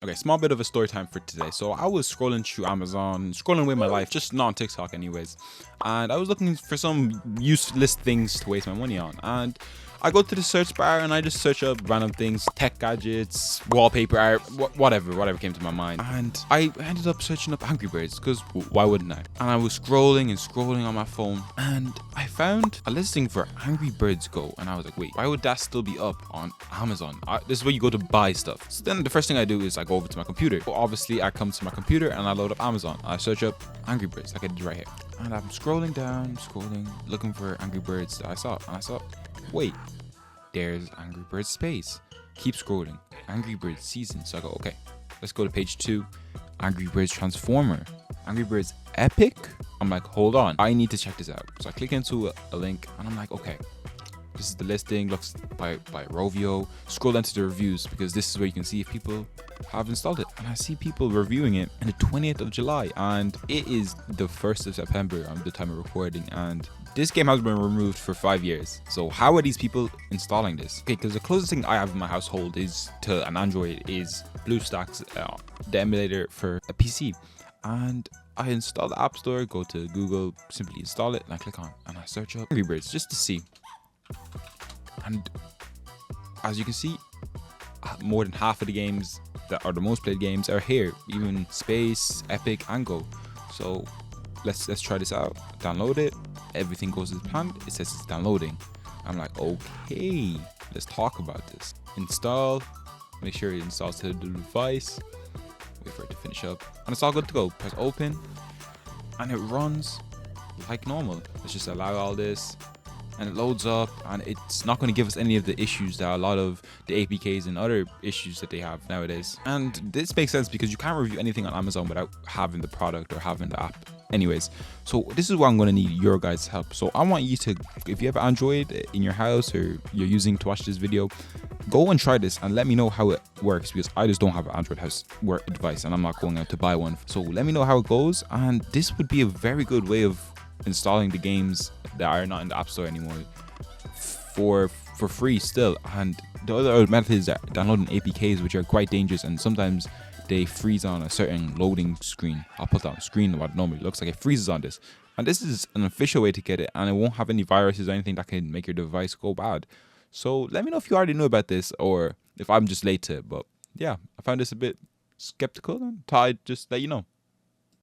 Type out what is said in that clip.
Okay, small bit of a story time for today. So I was scrolling through Amazon, scrolling away my life, just not on TikTok anyways. And I was looking for some useless things to waste my money on. And I go to the search bar and I just search up random things, tech gadgets, wallpaper art, whatever came to my mind. And I ended up searching up Angry Birds because why wouldn't I? And I was scrolling and scrolling on my phone and I found a listing for Angry Birds Go. And I was like, wait, why would that still be up on Amazon? This is where you go to buy stuff. So then the first thing I do is I go over to my computer. Well, obviously, I come to my computer and I load up Amazon. I search up Angry Birds like I did right here. And I'm scrolling down, looking for Angry Birds that I saw. And I saw, wait, there's Angry Birds Space. Keep scrolling. Angry Birds Season. So I go, okay, let's go to page 2. Angry Birds Transformer. Angry Birds Epic. I'm like, hold on, I need to check this out. So I click into a link and I'm like, okay, this is the listing, looks by Rovio. Scroll down to the reviews because this is where you can see if people have installed it. And I see people reviewing it on the 20th of July and it is the 1st of September on the time of recording. And this game has been removed for 5 years. So how are these people installing this? Okay, because the closest thing I have in my household is to an Android is BlueStacks, the emulator for a PC. And I install the App Store, go to Google, simply install it, and I click on and I search up Angry Birds just to see. And as you can see, more than half of the games that are the most played games are here, even Space, Epic, and Go. So let's try this out. Download it. Everything goes as planned. It says it's downloading. I'm like, okay, let's talk about this. Install. Make sure it installs to the device. Wait for it to finish up, and it's all good to go. Press open, and it runs like normal. Let's just allow all this. And it loads up, and it's not going to give us any of the issues that a lot of the APKs and other issues that they have nowadays. And this makes sense because you can't review anything on Amazon without having the product or having the app. Anyways, so this is where I'm going to need your guys' help. So I want you to, if you have Android in your house or you're using to watch this video, go and try this and let me know how it works because I just don't have an Android house device and I'm not going out to buy one. So let me know how it goes, and this would be a very good way of installing the games that are not in the App Store anymore for free still. And the other method is that downloading APKs, which are quite dangerous, and sometimes they freeze on a certain loading screen. I'll put that on screen what it normally looks like. It freezes on this, and this is an official way to get it, and it won't have any viruses or anything that can make your device go bad. So let me know if you already knew about this or if I'm just late to it. But yeah, I found this a bit skeptical and thought I'd just let you know.